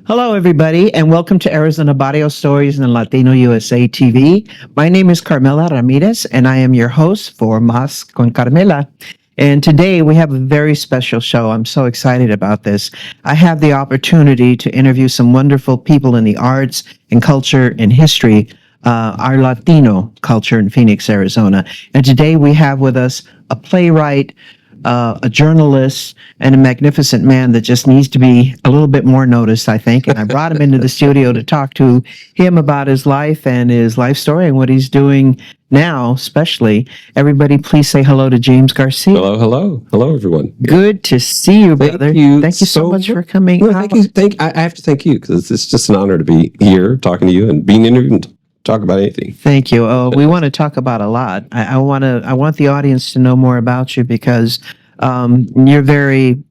Hello, everybody, and welcome to Arizona Barrio Stories and Latino USA TV. My name is Carmela Ramirez, and I am your host for Más con Carmela. And today we have a very special show. I'm so excited about this. I have the opportunity to interview some wonderful people in the arts and culture and history, our Latino culture in Phoenix, Arizona. And today we have with us a playwright, a journalist, and a magnificent man that just needs to be a little bit more noticed, I think. And I brought him into the studio to talk to him about his life and his life story and what he's doing now, especially. Everybody, please say hello to James Garcia. Hello, hello. Hello, everyone. Good to see you, brother. Thank you so much for coming. No, thank you. I have to thank you because it's just an honor to be here talking to you and being interviewed and talk about anything. Thank you. We want to talk about a lot. I want the audience to know more about you because you're very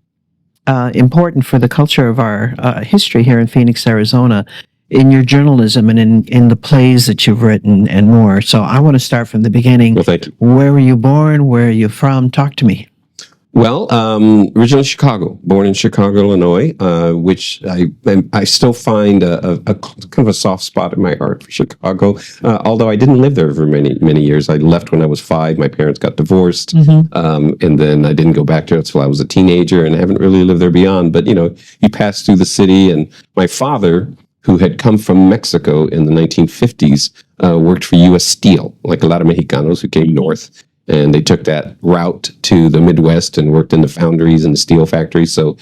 important for the culture of our history here in Phoenix, Arizona, in your journalism and in the plays that you've written and more. So I want to start from the beginning. Well, thank you. Where were you born? Where are you from? Talk to me. Well, originally Chicago, born in Chicago, Illinois, which I still find a kind of a soft spot in my heart for Chicago. Although I didn't live there for many years. I left when I was 5. My parents got divorced, and then I didn't go back to it until I was a teenager, and I haven't really lived there beyond. But you pass through the city, and my father, who had come from Mexico in the 1950s, worked for U.S. Steel, like a lot of Mexicanos who came north. And they took that route to the Midwest and worked in the foundries and the steel factories. So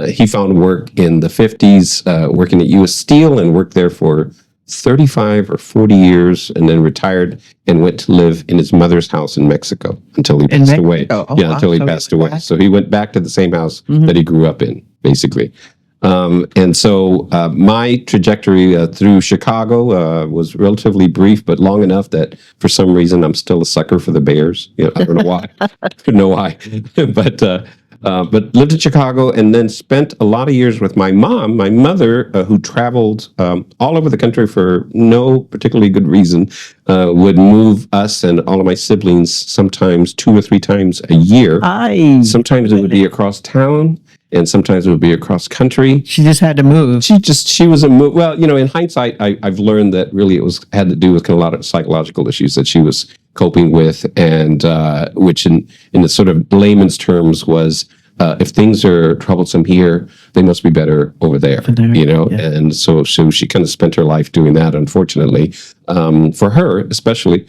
he found work in the 50s, working at U.S. Steel, and worked there for 35 or 40 years, and then retired and went to live in his mother's house in Mexico until he passed away. Until he passed away. So he went back to the same house that he grew up in, basically. And so my trajectory through Chicago was relatively brief, but long enough that for some reason I'm still a sucker for the Bears. I don't know why. I don't know why. But lived in Chicago and then spent a lot of years with my mom, my mother, who traveled all over the country for no particularly good reason, would move us and all of my siblings sometimes 2 or 3 times a year. Sometimes it would be across town. And sometimes it would be across country. She just had to move. She was a move. Well, in hindsight, I've learned that really it had to do with kind of a lot of psychological issues that she was coping with, and which in the sort of layman's terms was, if things are troublesome here, they must be better over there. Yeah. And so she kind of spent her life doing that. Unfortunately, for her especially.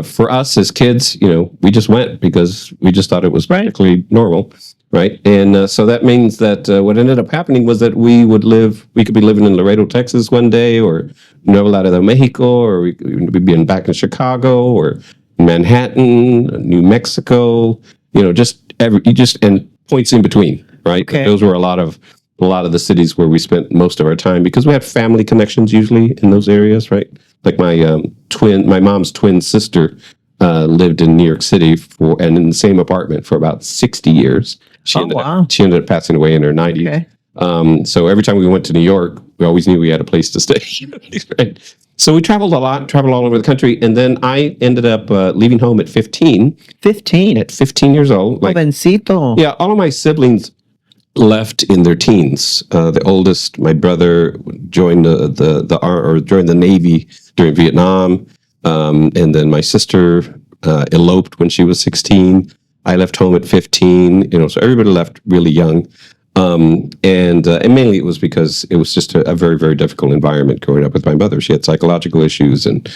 For us as kids, we just went because we just thought it was practically normal. Right. And so that means that what ended up happening was that we could be living in Laredo, Texas one day, or Nuevo Laredo, Mexico, or we'd be back in Chicago or Manhattan, New Mexico, and points in between. Right. Okay. Those were a lot of the cities where we spent most of our time because we had family connections usually in those areas. Right. Like my mom's twin sister lived in New York City and in the same apartment for about 60 years. She ended up passing away in her 90s. Okay. So every time we went to New York, we always knew we had a place to stay. Right? So we traveled a lot, all over the country. And then I ended up leaving home at 15. 15? At 15 years old. Jovencito. Yeah, all of my siblings left in their teens. The oldest, my brother, joined joined the Navy during Vietnam. And then my sister eloped when she was 16. I left home at 15, so everybody left really young. And mainly it was because it was just a very, very difficult environment growing up with my mother. She had psychological issues and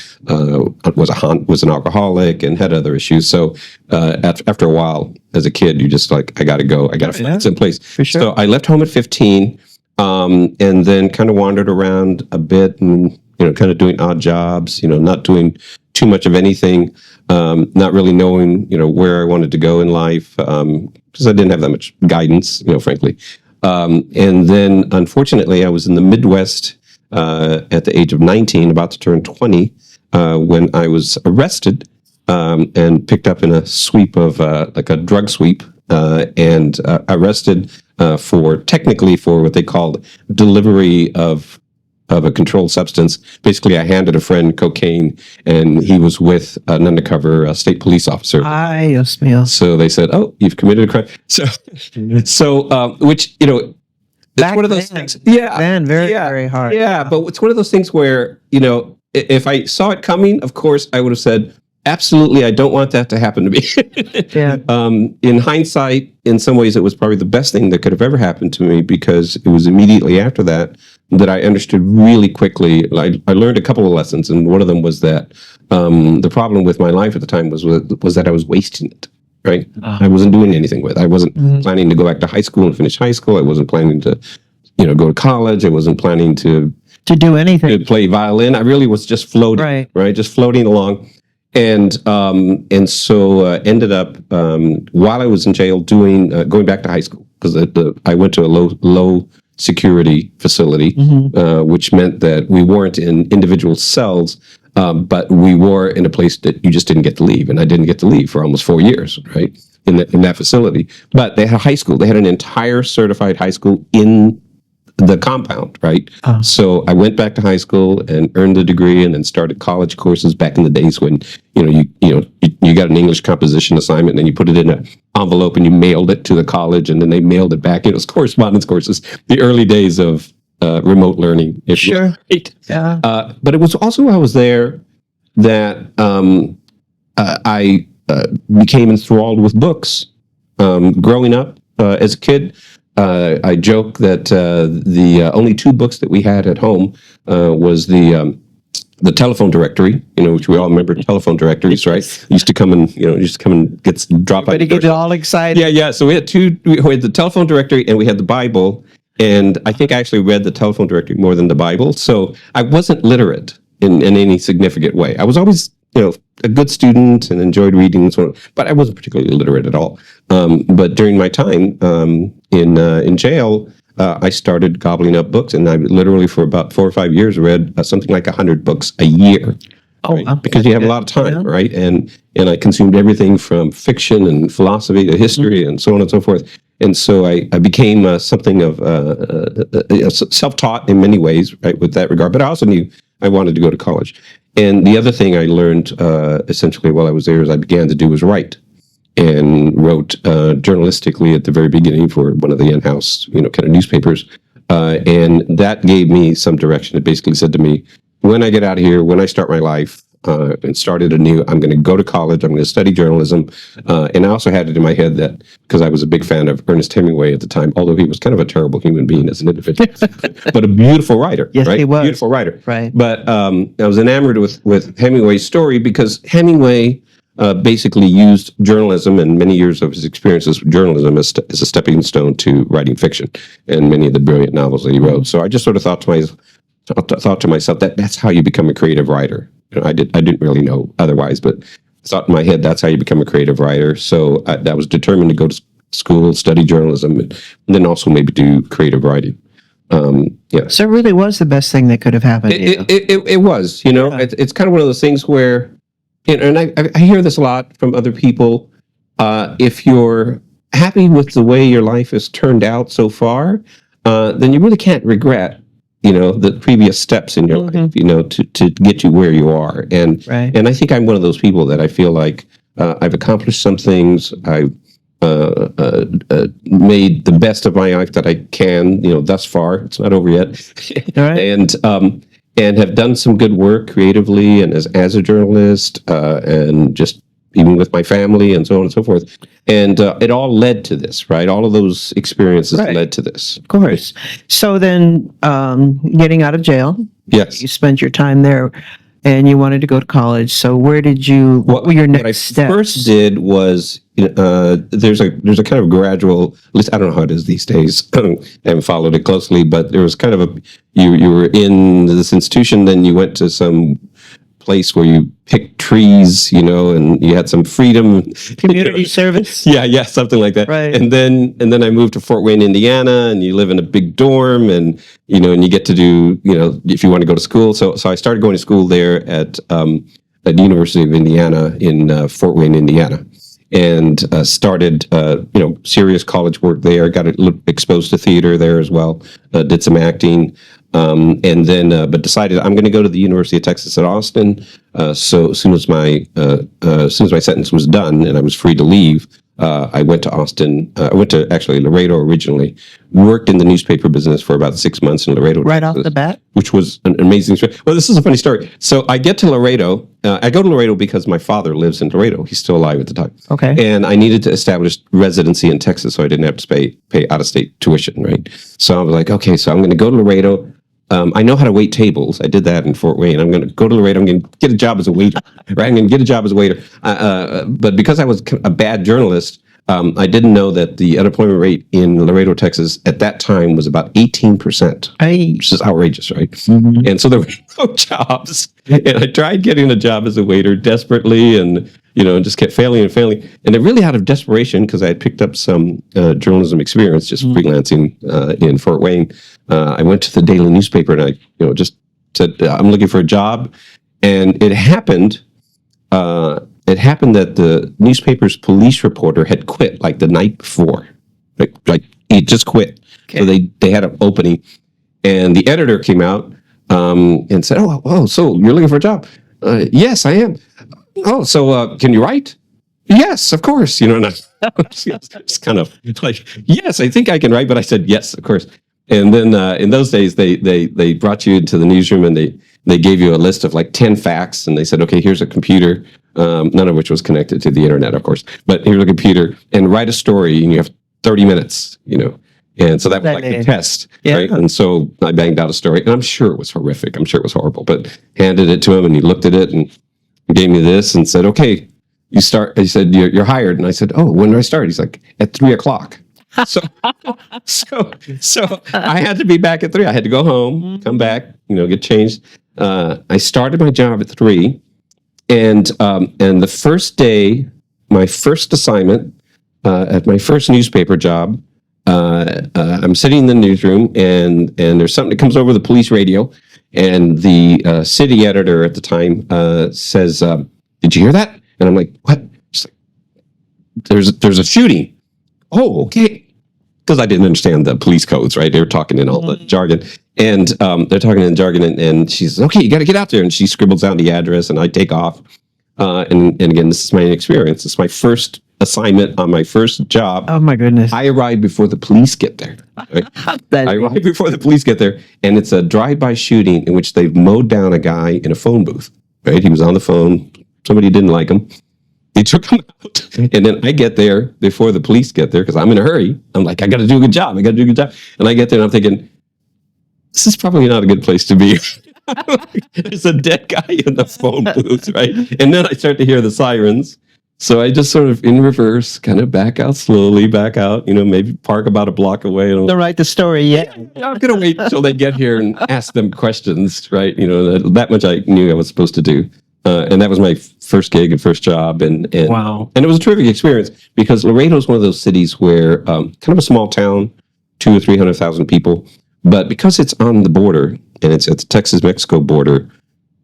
was an alcoholic and had other issues. So after a while, as a kid, you just like, I got to go. I got to find some place. For sure. So I left home at 15 and then kind of wandered around a bit and, kind of doing odd jobs, not doing too much of anything, not really knowing, where I wanted to go in life, because I didn't have that much guidance, frankly. And then, unfortunately, I was in the Midwest at the age of 19, about to turn 20, when I was arrested and picked up in a sweep of like a drug sweep, and arrested technically for what they called delivery of a controlled substance. Basically, I handed a friend cocaine, and he was with an undercover state police officer. Ay, Dios mío. So they said, "Oh, you've committed a crime." So, which it's Back one of those then. things. Yeah, Then very, yeah, very hard. yeah. But it's one of those things where if I saw it coming, of course, I would have said, "Absolutely, I don't want that to happen to me." Yeah. In hindsight, in some ways, it was probably the best thing that could have ever happened to me, because it was immediately after that I understood really quickly. I learned a couple of lessons, and one of them was that the problem with my life at the time was that I was wasting it. Right, I wasn't doing anything with it. I wasn't planning to go back to high school and finish high school. I wasn't planning to, go to college. I wasn't planning to do anything. to play violin. I really was just floating, right? Just floating along. And so ended up, while I was in jail, going back to high school, because I went to a low security facility, which meant that we weren't in individual cells, but we were in a place that you just didn't get to leave, and I didn't get to leave for almost 4 years, right, in that facility. But they had a high school; they had an entire certified high school in the compound, right? So I went back to high school and earned the degree, and then started college courses back in the days when you got an English composition assignment, and then you put it in an envelope and you mailed it to the college, and then they mailed it back. It was correspondence courses, the early days of remote learning. Sure. Right? Yeah. But it was also while I was there that I became enthralled with books. Growing up as a kid, I joke that the only two books that we had at home was the telephone directory, which we all remember telephone directories, right? Used to come and get dropped by. Everybody get all excited. Yeah. So we had the telephone directory, and we had the Bible. And I think I actually read the telephone directory more than the Bible. So I wasn't literate in any significant way. I was always, a good student and enjoyed reading and so on, but I wasn't particularly literate at all. But during my time in jail, I started gobbling up books, and I literally for about 4 or 5 years read something like 100 books a year. Oh, right? Because you have a lot of time, right? And I consumed everything from fiction and philosophy to history and so on and so forth. And so I became something of self-taught in many ways, right, with that regard. But I also knew I wanted to go to college. And the other thing I learned essentially while I was there, as I began to do, was write. And wrote journalistically at the very beginning for one of the in-house, kind of newspapers. And that gave me some direction. It basically said to me, when I get out of here, when I start my life and started anew, I'm going to go to college. I'm going to study journalism. And I also had it in my head that, because I was a big fan of Ernest Hemingway at the time, although he was kind of a terrible human being as an individual, but a beautiful writer. Yes, right? he was. Beautiful writer. Right. But I was enamored with Hemingway's story, because Hemingway basically used journalism and many years of his experiences with journalism as a stepping stone to writing fiction and many of the brilliant novels that he wrote. So I just sort of thought to myself that that's how you become a creative writer. I didn't really know otherwise, but I thought in my head that's how you become a creative writer. So I was determined to go to school, study journalism, and then also maybe do creative writing. Yeah. So it really was the best thing that could have happened. It was, it's kind of one of those things where, and I hear this a lot from other people. If you're happy with the way your life has turned out so far, then you really can't regret, the previous steps in your life, to get you where you are. And I think I'm one of those people that I feel like I've accomplished some things. I've made the best of my life that I can, thus far. It's not over yet. All right. And have done some good work creatively and as a journalist, and just even with my family and so on and so forth. And it all led to this, right? All of those experiences led to this. Of course. So then getting out of jail, Yes. you spent your time there and you wanted to go to college. So what were your next steps? What I first did was, there's a kind of gradual, at least I don't know how it is these days, I haven't followed it closely, but there was kind of you were in this institution, then you went to some place where you picked trees, and you had some freedom. Community service? Yeah, something like that. Right. And then I moved to Fort Wayne, Indiana, and you live in a big dorm, and and you get to do, if you want to go to school. So I started going to school there at at the University of Indiana in Fort Wayne, Indiana, and started serious college work there. Got exposed to theater there as well. Did some acting, and then but decided I'm going to go to the University of Texas at Austin. So as soon as my sentence was done and I was free to leave, I went to Austin. I went to actually Laredo originally. Worked in the newspaper business for about 6 months in Laredo, Right Texas, off the bat? which was an amazing story. Well, this is a funny story. So I get to Laredo. I go to Laredo because my father lives in Laredo. He's still alive at the time. Okay. And I needed to establish residency in Texas, so I didn't have to pay out of state tuition, right? So I was like, okay, so I'm going to go to Laredo. I know how to wait tables. I did that in Fort Wayne. I'm going to go to Laredo. I'm going to get a job as a waiter, right? I'm going to get a job as a waiter. But because I was a bad journalist, I didn't know that the unemployment rate in Laredo, Texas at that time was about 18%, which is outrageous, right? Mm-hmm. And so there were no jobs. And I tried getting a job as a waiter desperately and, just kept failing and failing. And then really out of desperation, because I had picked up some journalism experience just freelancing in Fort Wayne, I went to the daily newspaper and I, just said, I'm looking for a job. And it happened that the newspaper's police reporter had quit like the night before. Like he just quit. Okay. So they had an opening. And the editor came out and said, oh, so you're looking for a job? Yes, I am. Oh, so can you write? Yes, of course. And I it's kind of like, yes, I think I can write. But I said, yes, of course. And then in those days, they brought you into the newsroom and they gave you a list of like 10 facts. And they said, okay, here's a computer, none of which was connected to the internet, of course. But here's a computer and write a story and you have 30 minutes, And so that was like a test, right? And so I banged out a story. And I'm sure it was horrific. I'm sure it was horrible. But handed it to him and he looked at it and gave me this and said, okay, you start. He said, you're hired. And I said, oh, when do I start? He's like, at 3:00. So I had to be back at 3. I had to go home, come back, get changed. I started my job at 3, and the first day, my first assignment at my first newspaper job, I'm sitting in the newsroom, and there's something that comes over the police radio, and the city editor at the time says, "Did you hear that?" And I'm like, "What?" She's like, "There's a shooting." Oh, okay. Because I didn't understand the police codes, right? They were talking in all the jargon. And they're talking in jargon. And she says, okay, you got to get out there. And she scribbles down the address and I take off. And again, this is my experience. It's my first assignment on my first job. Oh, my goodness. I arrive before the police get there. Right? I arrive before the police get there. And it's a drive-by shooting in which they've mowed down a guy in a phone booth, right? He was on the phone. Somebody didn't like him. They took him out. And then I get there before the police get there because I'm in a hurry. I'm like, I got to do a good job. And I get there and I'm thinking, this is probably not a good place to be. There's a dead guy in the phone booth, right? And then I start to hear the sirens. So I just sort of in reverse, kind of back out slowly, maybe park about a block away. Don't write the story yet. I'm going to wait until they get here and ask them questions, right? That much I knew I was supposed to do. And that was my first gig and first job. And wow. And it was a terrific experience because Laredo is one of those cities where kind of a small town, 200,000 or 300,000 people. But because it's on the border and it's at the Texas-Mexico border,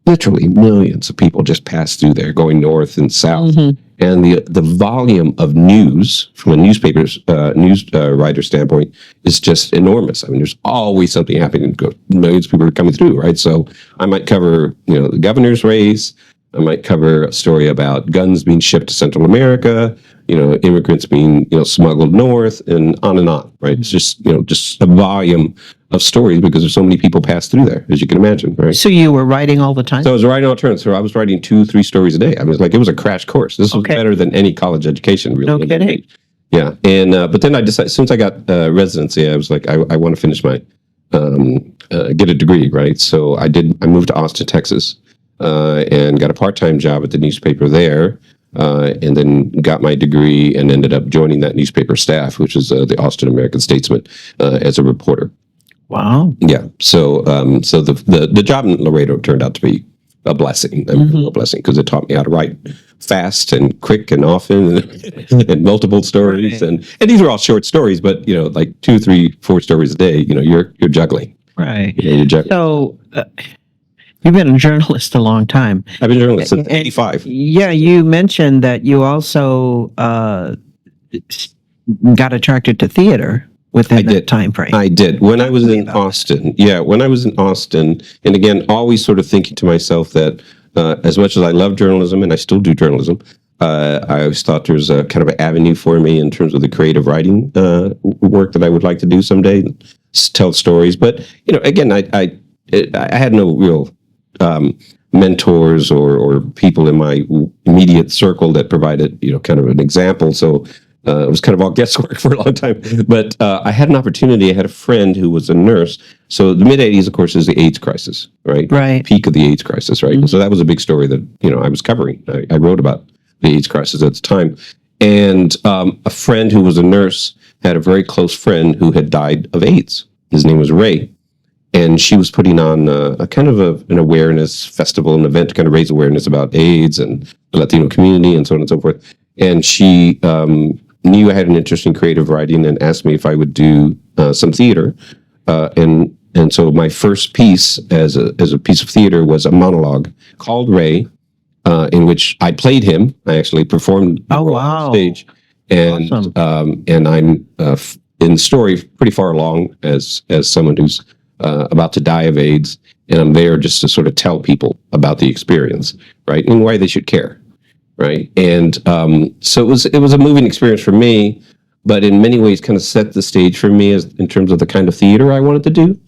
literally millions of people just pass through there going north and south. Mm-hmm. And the volume of news from a news writer standpoint is just enormous. I mean, there's always something happening. Millions of people are coming through, right? So I might cover, the governor's race. I might cover a story about guns being shipped to Central America, immigrants being, smuggled north and on, right? It's just a volume of stories because there's so many people pass through there, as you can imagine, right? So you were writing all the time? So I was writing all the time. So I was writing 2-3 stories a day. I mean, it was a crash course. This was better than any college education, really. No kidding. Yeah. And, but then I decided, as soon as I got residency, I was like, I want to finish my, get a degree, right? So I moved to Austin, Texas, and got a part-time job at the newspaper there. And then got my degree and ended up joining that newspaper staff, which is the Austin American-Statesman, as a reporter. Wow. Yeah. So so the job in Laredo turned out to be a blessing. A blessing because it taught me how to write fast and quick and often and multiple stories. Right. And these are all short stories, but like 2, 3, 4 stories a day, you're juggling. Right. You're juggling. So You've been a journalist a long time. I've been a journalist since '85. Yeah, you mentioned that you also got attracted to theater within that time frame. I did. When I was Tell me in about Austin, when I was in Austin, and again, always sort of thinking to myself that as much as I love journalism, and I still do journalism, I always thought there was a kind of an avenue for me in terms of the creative writing work that I would like to do someday, tell stories. But again, I had no real mentors or people in my immediate circle that provided kind of an example. So it was kind of all guesswork for a long time. But I had an opportunity. I had a friend who was a nurse. So the mid '80s, of course, is the AIDS crisis, right? Right. Peak of the AIDS crisis, right? Mm-hmm. So that was a big story that I was covering. I wrote about the AIDS crisis at the time. And a friend who was a nurse had a very close friend who had died of AIDS. His name was Ray. And she was putting on a kind of an awareness festival, an event to kind of raise awareness about AIDS and the Latino community and so on and so forth. And she knew I had an interest in creative writing and asked me if I would do some theater. And so my first piece as a piece of theater was a monologue called Ray, in which I played him. I actually performed on stage. And awesome. And I'm in the story pretty far along as someone who's about to die of AIDS, and I'm there just to sort of tell people about the experience, right, and why they should care, right? And so it was a moving experience for me, but in many ways kind of set the stage for me in terms of the kind of theater I wanted to do,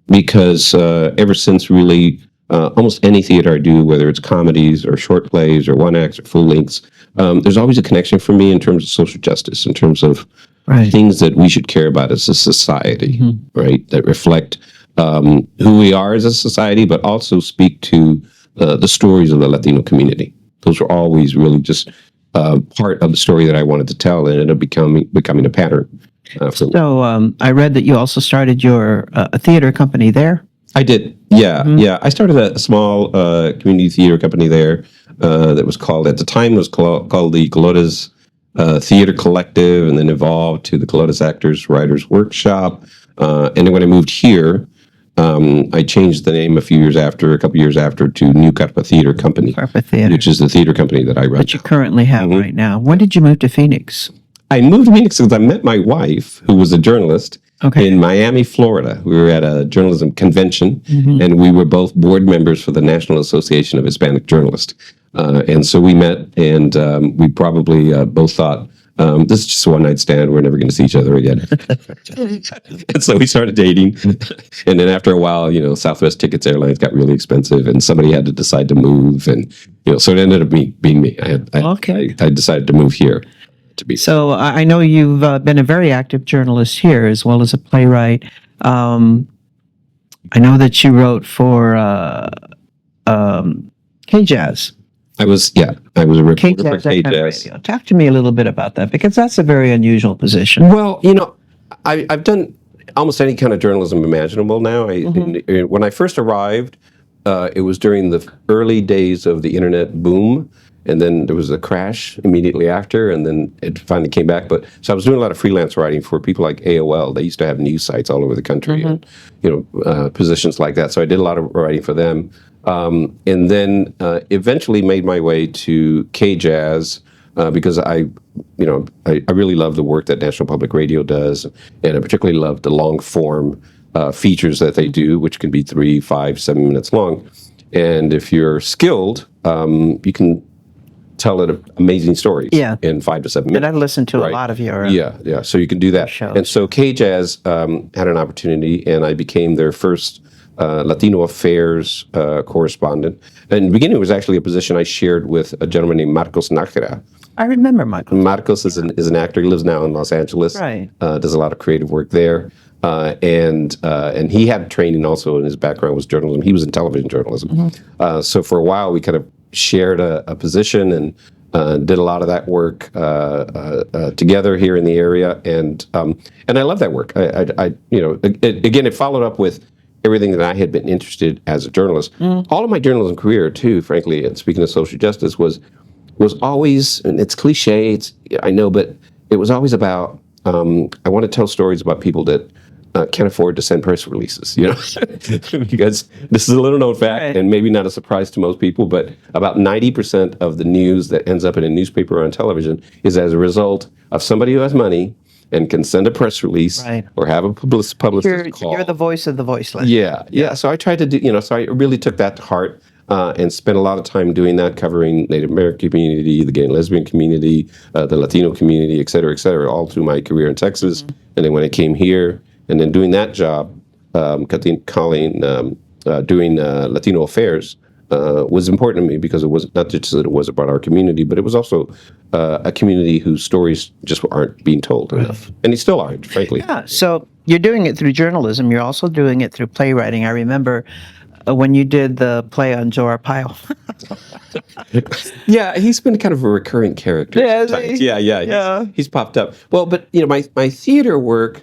because ever since really almost any theater I do, whether it's comedies or short plays or one acts or full lengths, there's always a connection for me in terms of social justice, in terms of things that we should care about as a society, right, that reflect who we are as a society, but also speak to the stories of the Latino community. Those were always really just part of the story that I wanted to tell, and it ended up becoming a pattern. So I read that you also started your a theater company there. I did, yeah. I started a small community theater company there that was called, at the time, was called the Colotes Theater Collective, and then evolved to the Colotes Actors Writers Workshop. And then when I moved here, I changed the name a couple years after, to New Carpa Theater Company, which is the theater company that I run. That you currently have right now. When did you move to Phoenix? I moved to Phoenix because I met my wife, who was a journalist, in Miami, Florida. We were at a journalism convention, and we were both board members for the National Association of Hispanic Journalists. And so we met, and we probably both thought, this is just a one-night stand. We're never going to see each other again. And so we started dating. And then after a while, Southwest Tickets Airlines got really expensive, and somebody had to decide to move. And, so it ended up being me. I decided to move here. So I know you've been a very active journalist here, as well as a playwright. I know that you wrote for K-Jazz. I was a reporter for K-Jazz. Talk to me a little bit about that, because that's a very unusual position. Well, I've done almost any kind of journalism imaginable now. When I first arrived, it was during the early days of the internet boom. And then there was a crash immediately after, and then it finally came back. So I was doing a lot of freelance writing for people like AOL. They used to have news sites all over the country, and positions like that. So I did a lot of writing for them, and then eventually made my way to K-Jazz because I really love the work that National Public Radio does, and I particularly love the long form features that they do, which can be 3, 5, 7 minutes long. And if you're skilled, you can tell amazing stories in 5 to 7 minutes. And I've listened to a lot of your so you can do that shows. And so K-Jazz had an opportunity, and I became their first Latino affairs correspondent. And in the beginning, it was actually a position I shared with a gentleman named Marcos Nájera. I remember Marcos. Marcos is an actor. He lives now in Los Angeles. Right. Does a lot of creative work there. And he had training also, and his background was journalism. He was in television journalism. So for a while, we kind of shared a position and did a lot of that work together here in the area, and I love that work. Again, it followed up with everything that I had been interested as a journalist. All of my journalism career, too, frankly, and speaking of social justice, was always, and it's cliche, I know, but it was always about I want to tell stories about people that can't afford to send press releases, because this is a little known fact Right. and maybe not a surprise to most people, but about 90% of the news that ends up in a newspaper or on television is as a result of somebody who has money and can send a press release Right. or have a publicist call. You're the voice of the voiceless. Yeah. So I tried to do, so I really took that to heart and spent a lot of time doing that, covering Native American community, the gay and lesbian community, the Latino community, et cetera, all through my career in Texas. And then when I came here, and then doing that job, doing Latino affairs was important to me because it was not just that it was about our community, but it was also a community whose stories just aren't being told enough. And they still aren't, frankly. Yeah. So you're doing it through journalism. You're also doing it through playwriting. I remember when you did the play on Joe Arpaio. Yeah, he's been kind of a recurring character. Yeah, is sometimes. he? Yeah. He's popped up. Well, but my theater work,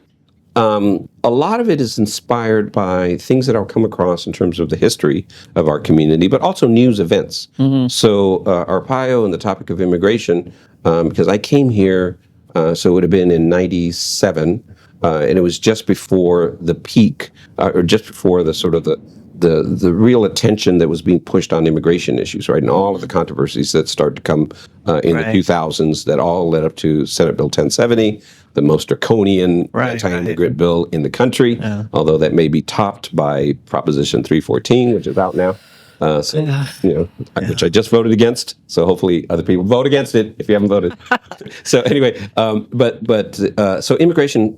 a lot of it is inspired by things that I'll come across in terms of the history of our community, but also news events. So Arpaio and the topic of immigration, because I came here, so it would have been in '97, and it was just before the peak, or just before the sort of the real attention that was being pushed on immigration issues, right? And all of the controversies that started to come in the 2000s that all led up to Senate Bill 1070, the most draconian anti-immigrant bill in the country, although that may be topped by Proposition 314, which is out now. Which I just voted against. So hopefully other people vote against it if you haven't voted. So anyway, so immigration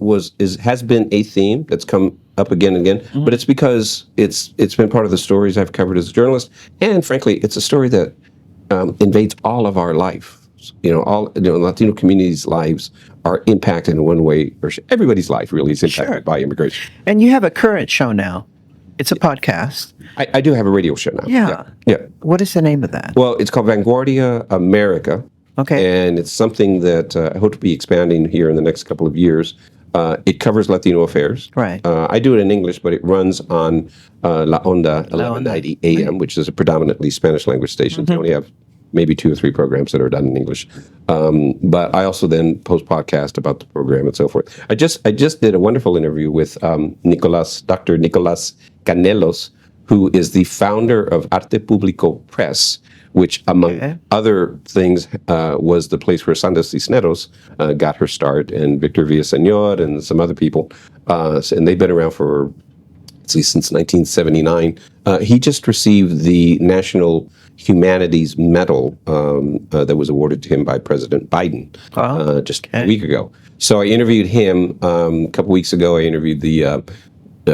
has been a theme that's come up again and again, but it's because it's been part of the stories I've covered as a journalist, and frankly, it's a story that invades all of our life. Latino communities' lives are impacted in one way, or everybody's life really is impacted by immigration. And you have a current show now. It's a podcast. I do have a radio show now. Yeah. What is the name of that? Well, it's called Vanguardia America. Okay. And it's something that I hope to be expanding here in the next couple of years. It covers Latino affairs. Right. I do it in English, but it runs on La Onda 1190 AM, which is a predominantly Spanish language station. They only have maybe 2 or 3 programs that are done in English. But I also then post podcast about the program and so forth. I just did a wonderful interview with Dr. Nicolas Canelos, who is the founder of Arte Público Press, which, among other things, was the place where Sandra Cisneros got her start, and Victor Villaseñor and some other people. And they've been around for, since 1979. He just received the National Humanities Medal that was awarded to him by President Biden just a week ago. So I interviewed him a couple weeks ago. I interviewed the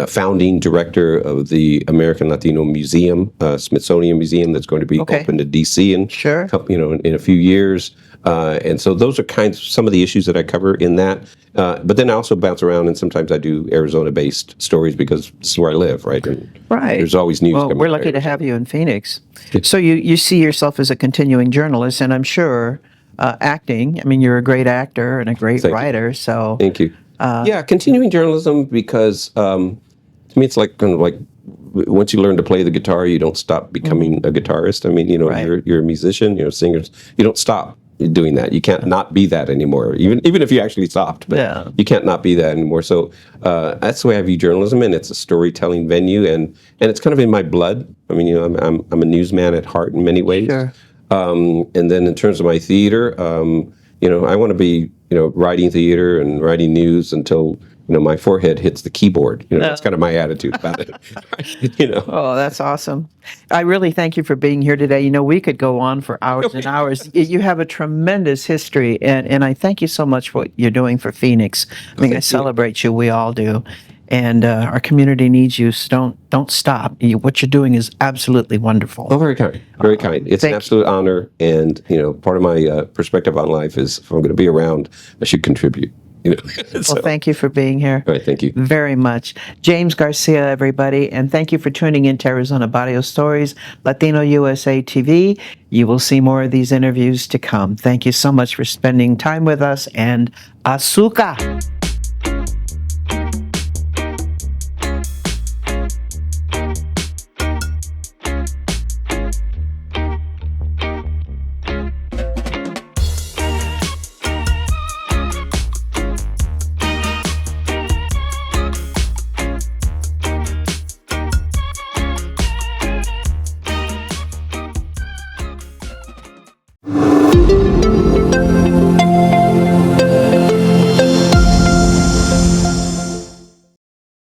founding director of the American Latino Museum, Smithsonian Museum, that's going to be open to DC in a few years. And so those are some of the issues that I cover in that. But then I also bounce around, and sometimes I do Arizona-based stories because this is where I live, right? And there's always news coming. We're lucky to have you in Phoenix. So you see yourself as a continuing journalist, and I'm sure acting. I mean, you're a great actor and a great writer. So thank you. Continuing journalism, because to me it's like kind of like once you learn to play the guitar, you don't stop becoming a guitarist. I mean, you're a musician, singers. You don't stop doing that. You can't not be that anymore, even if you actually stopped. But you can't not be that anymore. So that's the way I view journalism, and it's a storytelling venue, and it's kind of in my blood. I mean, I'm a newsman at heart in many ways. Sure. And then in terms of my theater, I want to be writing theater and writing news until my forehead hits the keyboard. That's kind of my attitude about it. Oh, that's awesome. I really thank you for being here today. We could go on for hours and hours. You have a tremendous history, and I thank you so much for what you're doing for Phoenix. I mean, I celebrate you. We all do. And our community needs you, so don't stop. What you're doing is absolutely wonderful. Oh, very kind. Very kind. It's an absolute honor. And, part of my perspective on life is if I'm going to be around, I should contribute. Well, thank you for being here. All right, thank you. Very much. James Garcia, everybody, and thank you for tuning in to Arizona Barrio Stories, Latino USA TV. You will see more of these interviews to come. Thank you so much for spending time with us, and azúcar.